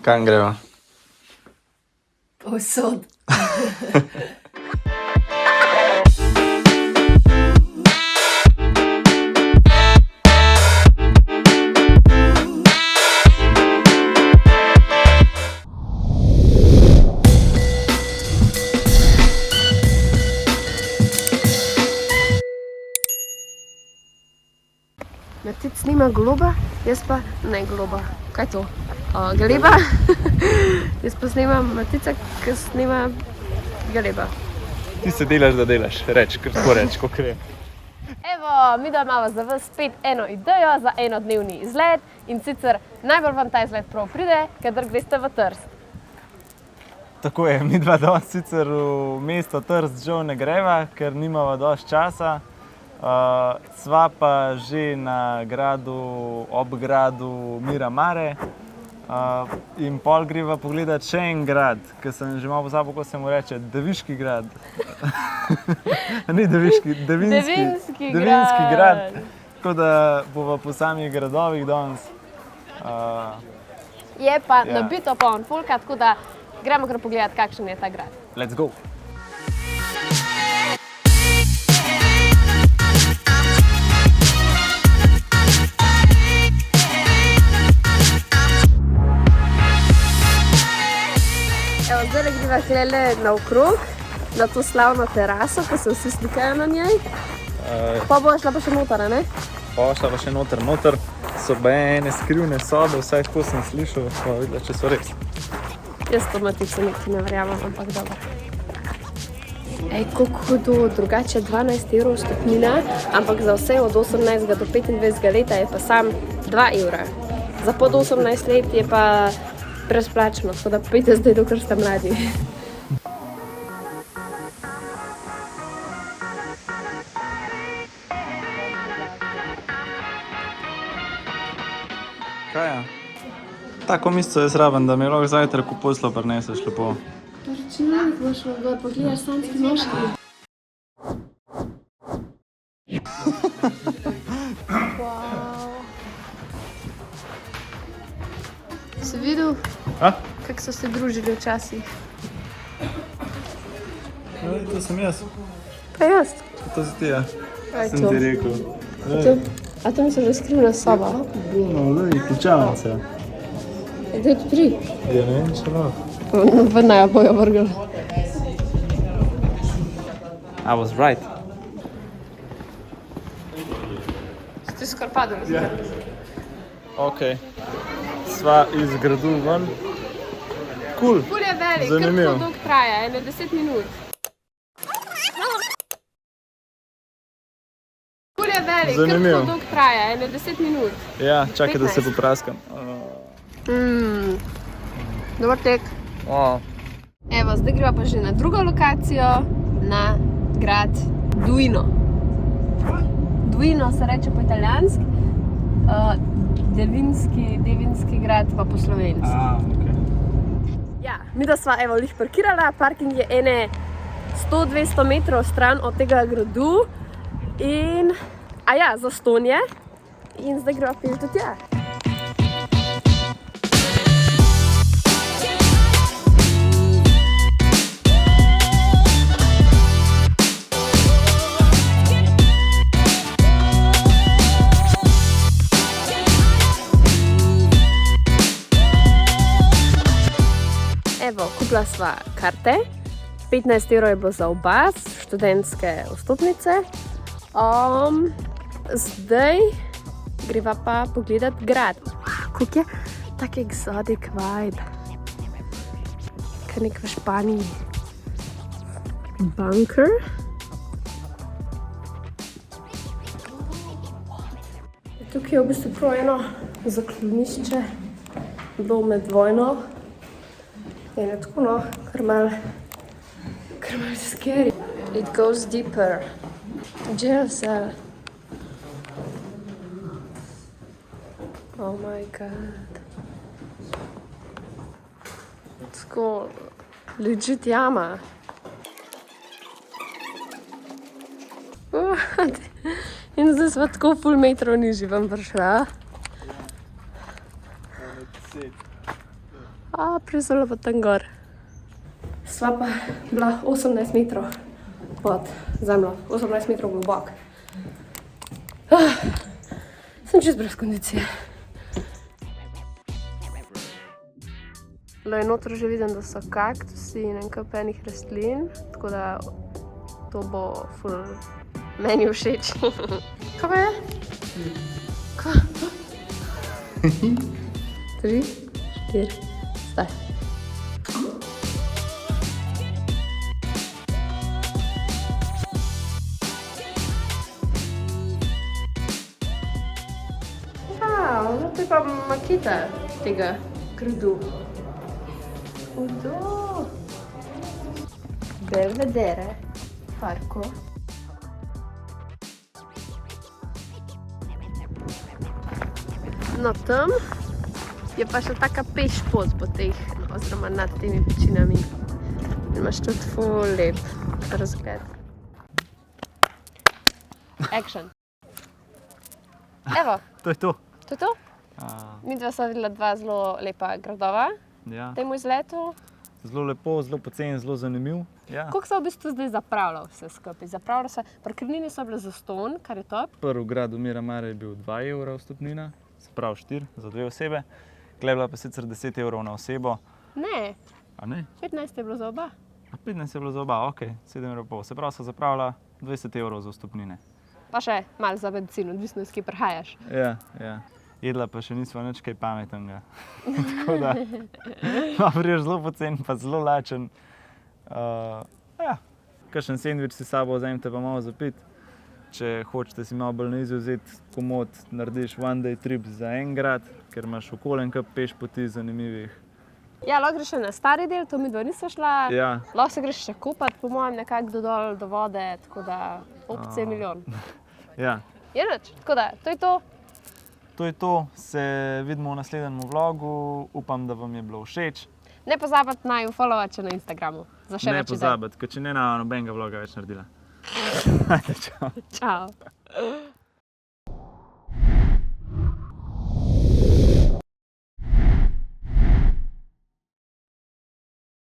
Kam greva? Povsod. Matic snima goloba, jaz pa ne goloba. Kaj je to? Galeba. Jaz pa snimam Matica, ki snima galeba. Ti se delaš, da delaš. Reč, kar tako reč, ko gre. Evo, mi da imamo za vas spet eno idejo za enodnevni izlet in sicer najbolj vam ta izlet prav pride, kadar greste v Trst. Tako je, mi dva danes sicer v mesto Trst žal ne greva, ker nimava dosti časa. Sva pa že na gradu, ob gradu Miramare in pol greva pogledat še en grad, ki sem že malo pozabil, kako se mu reče, Deviški grad. Ni Deviški, Devinski grad. Tako da bova po samih gradovih danes. Je pa nabito poln folka, tako da gremo kar pogledat, kakšen je ta grad. Let's go! Evo, zdaj greva tlele naokrog, na to slavno teraso, pa se vsi slikajo na njej. Pa bo šla pa še noter, ne? Pa šla pa še noter. Noter so ene skrivne sobe, vsaj tako sem slišal, pa videla, če so res. Jaz to Maticu nekaj ne verjamem, ampak dobro. Ej, koliko hudo, drugače 12 € stopnina, ampak za vse od 18 do 25 leta je pa sam 2 evra. Za pod 18 let je pa brezplačno, tako da pojte zdaj, dokler ste mladi. Kaj je? Tako misto jaz rabim, da mi lahko zajtrk v poslo prineseš lepo. Računalnik boš mogel, pogledaš samski moški. Si videl, kako so se družili včasih? To sem jaz. Pa jaz. To si ti, ja. Kaj Sem to? ti rekel. A to mi se že skrivna soba. Bruno, lej, ključavnica. Daj odpri. Ja, ne vem, če lahko. V naj bojo vrgel. I was right. Si ti skoraj padel? Ja. Ok. Sva iz gradu ven. Cool. Ful je velik, Zanimivo. kar dolgo traja, ene 10 minut. Ful je velik, Zanimivo. kar dolgo traja, ene 10 minut. Ja, čakaj, da se 15. popraskam. Dobar tek. Evo, zdaj greva pa že na drugo lokacijo, na grad Duino. Duino se reče po italijanski, Devinski grad pa po slovenski. Ok. Ja, mi da sva evo lih parkirala, parking je ene 100-200 metrov stran od tega gradu in, zastonj je in zdaj greva pil do tja. Evo, kupila sva karte, 15 € je bilo za oba, študentske vstopnice. Zdaj greva pa pogledat grad. Koliko je tak exotic vibe. Kar nek v Španiji. Bunker. Tukaj je v bistvu prav eno zaklonišče, bilo med vojno. In je tako, no, kar malo scary. It goes deeper. Jail cell. Oh my god. Tako, legit jama. In zdaj sva tako ful metrov nižji vam prišla. Prizolo pa tam gor. Sva pa bila 18 metrov pod zemljo, 18 metrov globok. Sem čist brez kondicije. Notro že vidim, da so kaktusi in en kup enih rastlin, tako da to bo ful meni všeč. Kaj pa je? Kaj? 3, 4, zdaj. No to je pa maketa tega gradu. Udo! Belvedere parku. No tam je pa še taka peš pot po teh, oziroma nad temi pečinami. Imaš tudi ful lep razgled. Action! Evo, To je to. to je to. Midva sva videla dva zelo lepa gradova Ja. temu izletu. Zelo lepo, zelo poceni, zelo zanimiv. Ja. Koliko se v bistvu zdaj zapravljal vse skupaj? Zapravljal se, pri Krnini so bile zastonj, kar je top. Prvi grad v Miramare je bil 2 evra vstopnina, se pravi 4 za 2 osebe. Tukaj je bila pa sicer 10 evrov na osebo. Ne, A ne? 15 je bilo za oba. A 15 je bilo za oba, ok, 7 evrov pol. Se pravi, so zapravila 20 evrov za vstopnine. Pa še malo za bencin, odvisno iz kje prihajaš. Ja, ja. Jedla pa še nismo nič kaj pametnega. Tako da, no, priješ zelo poceni, pa zelo lačen. Ja, kakšen sendvič si s sabo vzemite pa malo zapiti. Če hočete si malo bolj na izi vzeti komot, narediš one day trip za en grad, ker imaš okoli en kup peš poti zanimivih. Ja, lahko greš še na stari del, to midva nisva šla. Ja. Lahko se greš še kupat, po mojem, nekako do dol, do vode, tako da opcije milijon. Ja. Je nič, tako da, to je to. To je to, se vidimo v naslednjem vlogu, upam, da vam je bilo všeč. Ne pozabite naju followati na Instagramu, za še Ne več idej. pozabiti, ker če ne, nobenega vloga več naredila. Ajde, čau. Čau.